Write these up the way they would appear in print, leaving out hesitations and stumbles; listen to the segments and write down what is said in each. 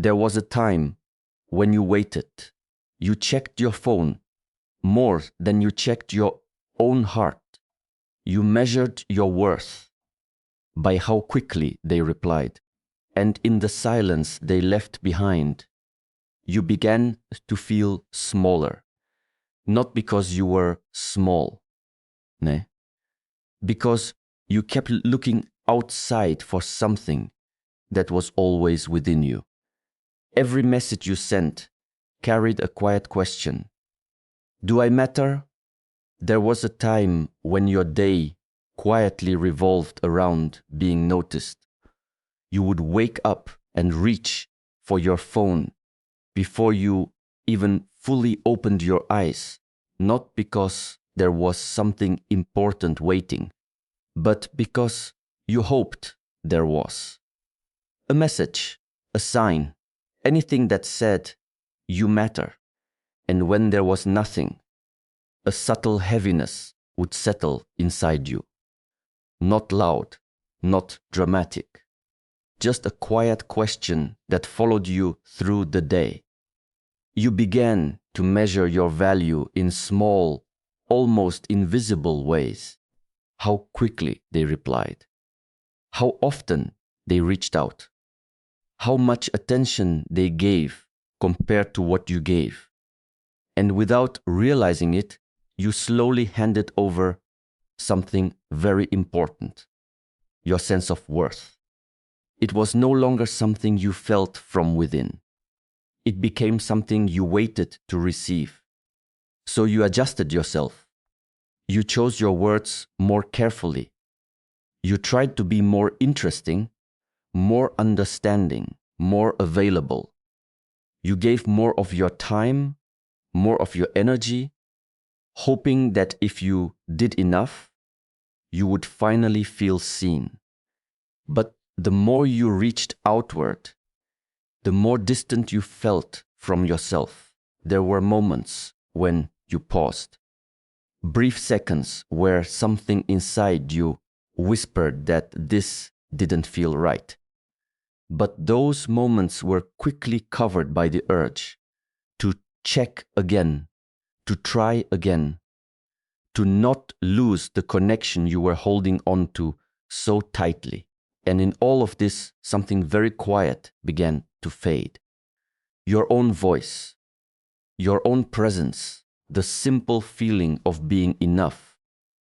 There was a time when you waited. You checked your phone more than you checked your own heart. You measured your worth by how quickly they replied, and in the silence they left behind. You began to feel smaller, not because you were small, ne? Because you kept looking outside for something that was always within you. Every message you sent carried a quiet question. Do I matter? There was a time when your day quietly revolved around being noticed. You would wake up and reach for your phone before you even fully opened your eyes, not because there was something important waiting, but because you hoped there was. A message, a sign, anything that said, you matter. And when there was nothing, a subtle heaviness would settle inside you. Not loud, not dramatic, just a quiet question that followed you through the day. You began to measure your value in small, almost invisible ways. How quickly they replied, how often they reached out, how much attention they gave compared to what you gave. And without realizing it, you slowly handed over something very important, your sense of worth. It was no longer something you felt from within. It became something you waited to receive. So you adjusted yourself. You chose your words more carefully. You tried to be more interesting, more understanding, more available. You gave more of your time, more of your energy, hoping that if you did enough, you would finally feel seen. But the more you reached outward, the more distant you felt from yourself. There were moments when you paused, brief seconds where something inside you whispered that this didn't feel right. But those moments were quickly covered by the urge to check again, to try again, to not lose the connection you were holding on to so tightly. And in all of this, something very quiet began to fade. Your own voice, your own presence, the simple feeling of being enough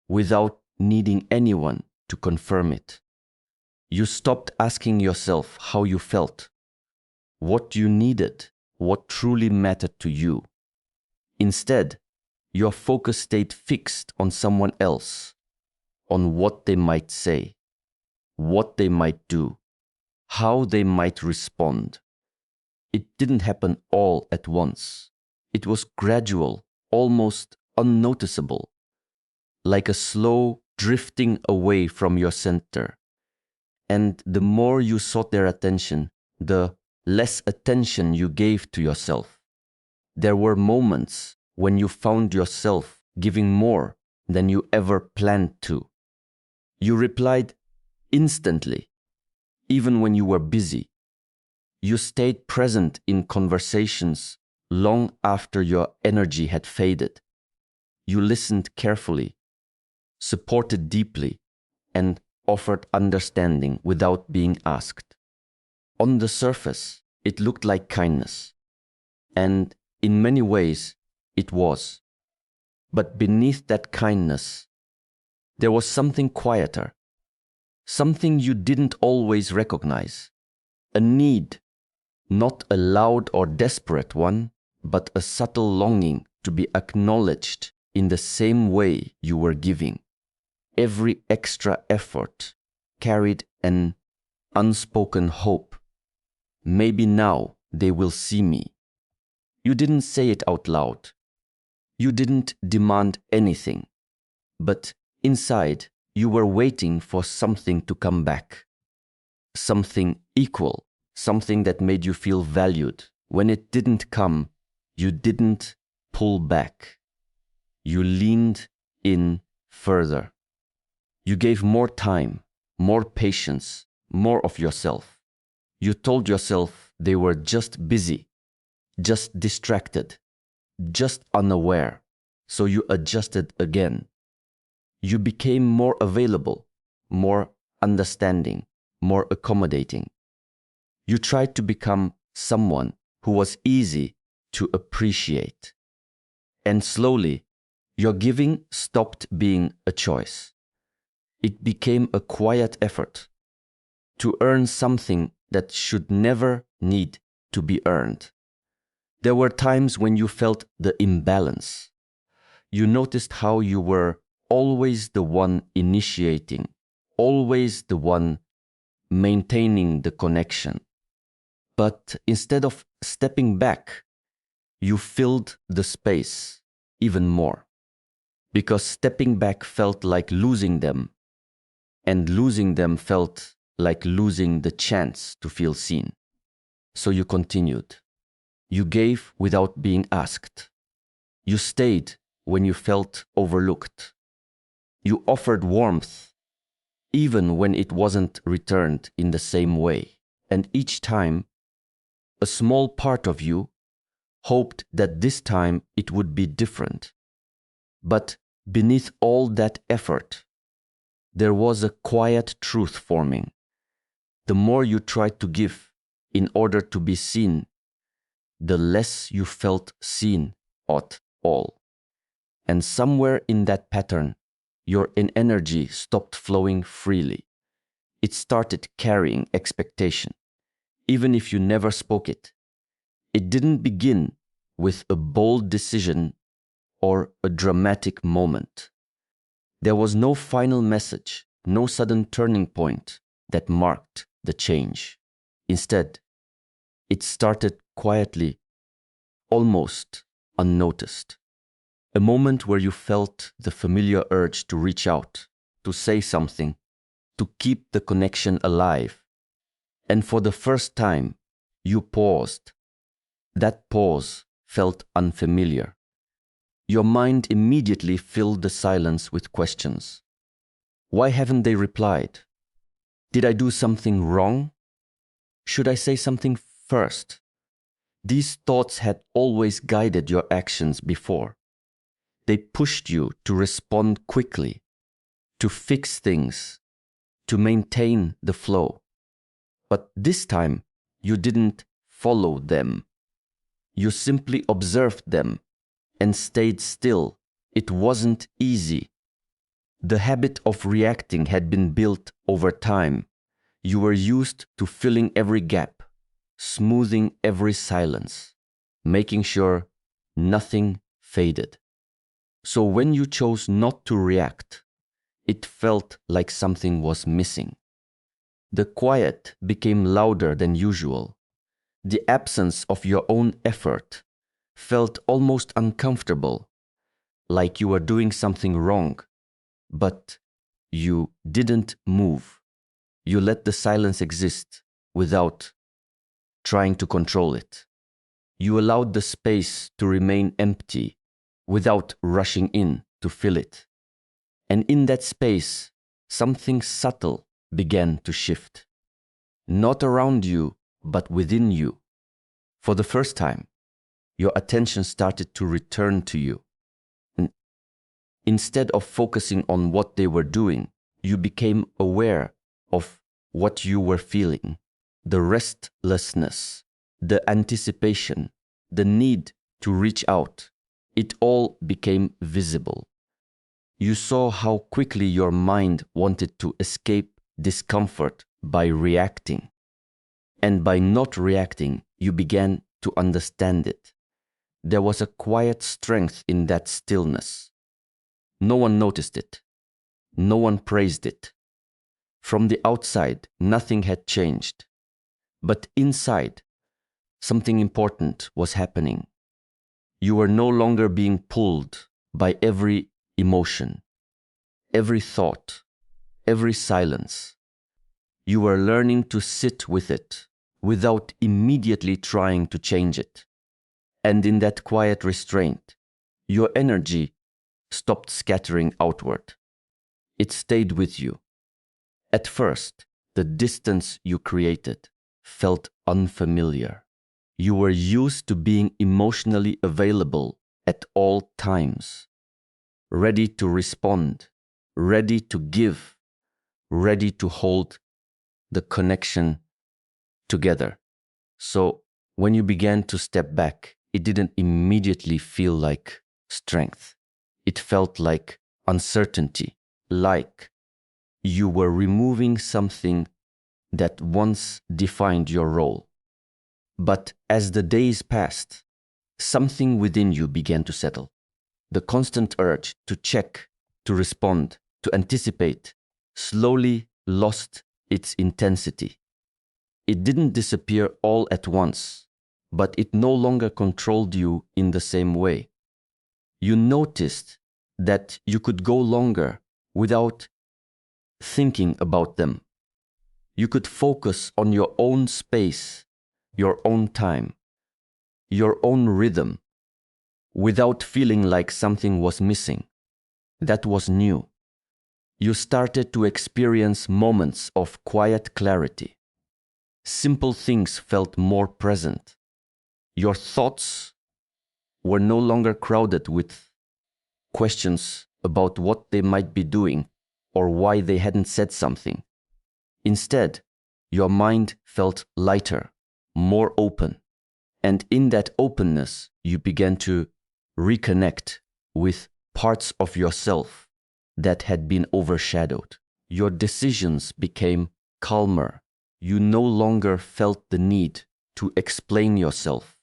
without needing anyone to confirm it. You stopped asking yourself how you felt, what you needed, what truly mattered to you. Instead, your focus stayed fixed on someone else, on what they might say, what they might do, how they might respond. It didn't happen all at once. It was gradual, almost unnoticeable, like a slow drifting away from your center. And the more you sought their attention, the less attention you gave to yourself. There were moments when you found yourself giving more than you ever planned to. You replied instantly, even when you were busy. You stayed present in conversations long after your energy had faded. You listened carefully, supported deeply, and offered understanding without being asked. On the surface, it looked like kindness, and in many ways, it was. But beneath that kindness, there was something quieter, something you didn't always recognize, a need, not a loud or desperate one, but a subtle longing to be acknowledged in the same way you were giving. Every extra effort carried an unspoken hope. Maybe now they will see me. You didn't say it out loud. You didn't demand anything. But inside, you were waiting for something to come back. Something equal, something that made you feel valued. When it didn't come, you didn't pull back. You leaned in further. You gave more time, more patience, more of yourself. You told yourself they were just busy, just distracted, just unaware, so you adjusted again. You became more available, more understanding, more accommodating. You tried to become someone who was easy to appreciate. And slowly, your giving stopped being a choice. It became a quiet effort to earn something that should never need to be earned. There were times when you felt the imbalance. You noticed how you were always the one initiating, always the one maintaining the connection. But instead of stepping back, you filled the space even more. Because stepping back felt like losing them, and losing them felt like losing the chance to feel seen. So you continued. You gave without being asked. You stayed when you felt overlooked. You offered warmth, even when it wasn't returned in the same way. And each time, a small part of you hoped that this time it would be different. But beneath all that effort, there was a quiet truth forming. The more you tried to give in order to be seen, the less you felt seen at all. And somewhere in that pattern, your energy stopped flowing freely. It started carrying expectation, even if you never spoke it. It didn't begin with a bold decision or a dramatic moment. There was no final message, no sudden turning point that marked the change. Instead, it started quietly, almost unnoticed. A moment where you felt the familiar urge to reach out, to say something, to keep the connection alive. And for the first time, you paused. That pause felt unfamiliar. Your mind immediately filled the silence with questions. Why haven't they replied? Did I do something wrong? Should I say something first? These thoughts had always guided your actions before. They pushed you to respond quickly, to fix things, to maintain the flow. But this time, you didn't follow them. You simply observed them and stayed still. It wasn't easy. The habit of reacting had been built over time. You were used to filling every gap, smoothing every silence, making sure nothing faded. So when you chose not to react, it felt like something was missing. The quiet became louder than usual. The absence of your own effort felt almost uncomfortable, like you were doing something wrong. But you didn't move. You let the silence exist without trying to control it. You allowed the space to remain empty without rushing in to fill it. And in that space, something subtle began to shift. Not around you, but within you. For the first time, your attention started to return to you. And instead of focusing on what they were doing, you became aware of what you were feeling. The restlessness, the anticipation, the need to reach out. It all became visible. You saw how quickly your mind wanted to escape discomfort by reacting. And by not reacting, you began to understand it. There was a quiet strength in that stillness. No one noticed it. No one praised it. From the outside, nothing had changed. But inside, something important was happening. You were no longer being pulled by every emotion, every thought, every silence. You were learning to sit with it without immediately trying to change it. And in that quiet restraint, your energy stopped scattering outward. It stayed with you. At first, the distance you created felt unfamiliar. You were used to being emotionally available at all times, ready to respond, ready to give, ready to hold the connection together. So when you began to step back, it didn't immediately feel like strength. It felt like uncertainty, like you were removing something that once defined your role. But as the days passed, something within you began to settle. The constant urge to check, to respond, to anticipate slowly lost its intensity. It didn't disappear all at once, but it no longer controlled you in the same way. You noticed that you could go longer without thinking about them. You could focus on your own space, your own time, your own rhythm, without feeling like something was missing. That was new. You started to experience moments of quiet clarity. Simple things felt more present. Your thoughts were no longer crowded with questions about what they might be doing or why they hadn't said something. Instead, your mind felt lighter, more open, and in that openness, you began to reconnect with parts of yourself that had been overshadowed. Your decisions became calmer. You no longer felt the need to explain yourself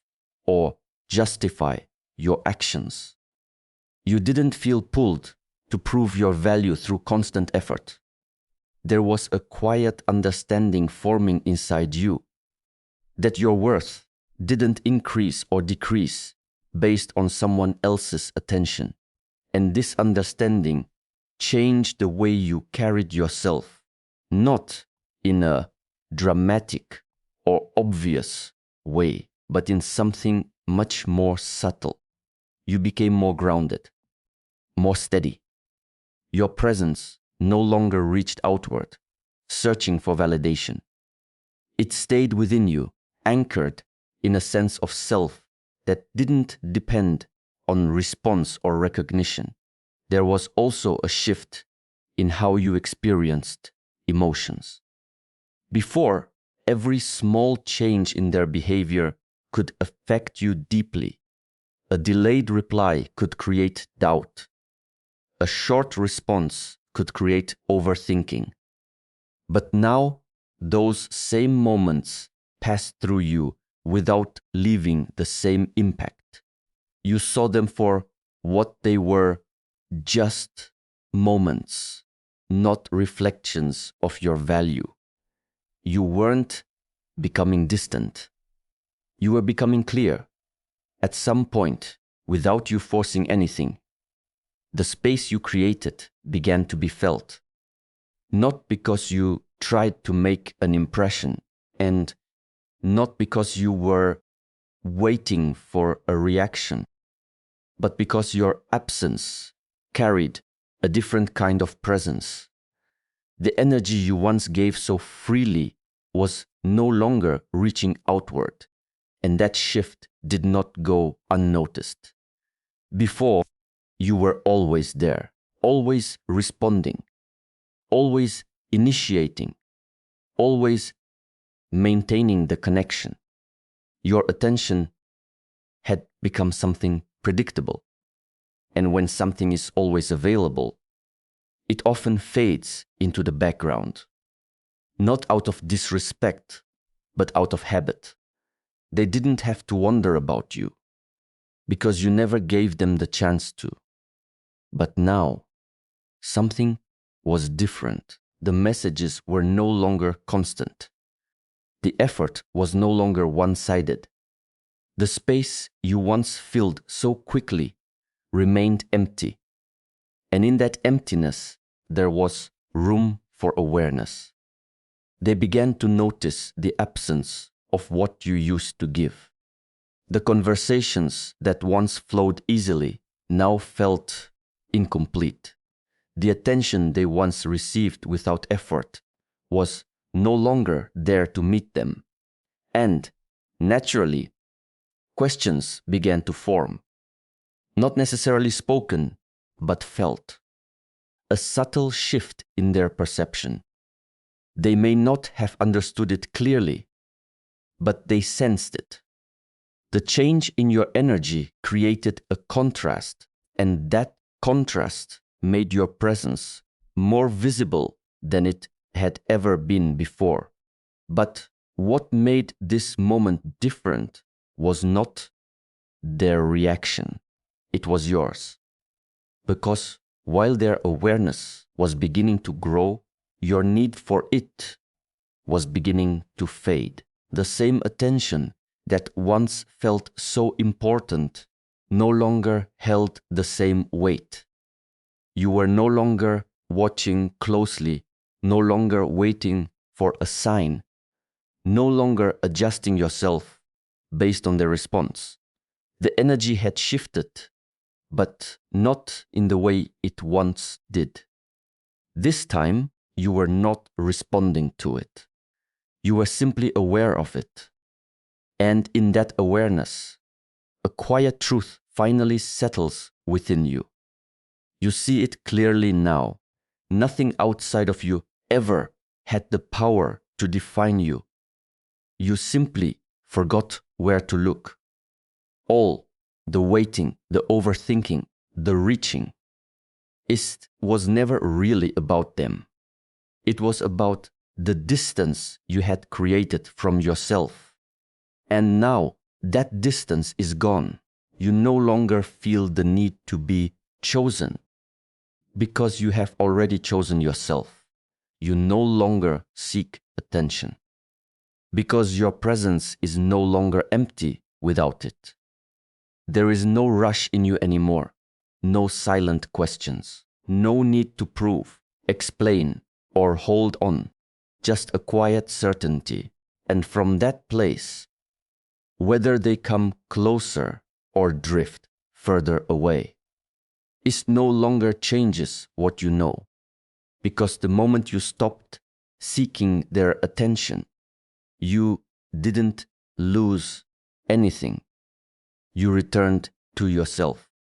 or justify your actions. You didn't feel pulled to prove your value through constant effort. There was a quiet understanding forming inside you that your worth didn't increase or decrease based on someone else's attention. And this understanding changed the way you carried yourself, not in a dramatic or obvious way, but in something much more subtle. You became more grounded, more steady. Your presence no longer reached outward, searching for validation. It stayed within you, anchored in a sense of self that didn't depend on response or recognition. There was also a shift in how you experienced emotions. Before, every small change in their behavior could affect you deeply. A delayed reply could create doubt. A short response could create overthinking. But now, those same moments passed through you without leaving the same impact. You saw them for what they were, just moments, not reflections of your value. You weren't becoming distant. You were becoming clear. At some point, without you forcing anything, the space you created began to be felt. Not because you tried to make an impression, and not because you were waiting for a reaction, but because your absence carried a different kind of presence. The energy you once gave so freely was no longer reaching outward, and that shift did not go unnoticed. Before, you were always there, always responding, always initiating, always maintaining the connection. Your attention had become something predictable. And when something is always available, it often fades into the background. Not out of disrespect, but out of habit. They didn't have to wonder about you, because you never gave them the chance to. But now, something was different. The messages were no longer constant. The effort was no longer one-sided. The space you once filled so quickly remained empty. And in that emptiness, there was room for awareness. They began to notice the absence of what you used to give. The conversations that once flowed easily now felt incomplete. The attention they once received without effort was no longer there to meet them. And, naturally, questions began to form. Not necessarily spoken, but felt. A subtle shift in their perception. They may not have understood it clearly, but they sensed it. The change in your energy created a contrast, and that contrast made your presence more visible than it had ever been before. But what made this moment different was not their reaction, it was yours. Because while their awareness was beginning to grow, your need for it was beginning to fade. The same attention that once felt so important no longer held the same weight. You were no longer watching closely, no longer waiting for a sign, no longer adjusting yourself based on the response. The energy had shifted, but not in the way it once did. This time, you were not responding to it. You were simply aware of it. And in that awareness, a quiet truth finally settles within you. You see it clearly now. Nothing outside of you ever had the power to define you. You simply forgot where to look. All the waiting, the overthinking, the reaching, was never really about them. It was about the distance you had created from yourself. And now that distance is gone. You no longer feel the need to be chosen because you have already chosen yourself. You no longer seek attention because your presence is no longer empty without it. There is no rush in you anymore, no silent questions, no need to prove, explain, or hold on, just a quiet certainty. And from that place, whether they come closer or drift further away, it no longer changes what you know, because the moment you stopped seeking their attention, you didn't lose anything. You returned to yourself.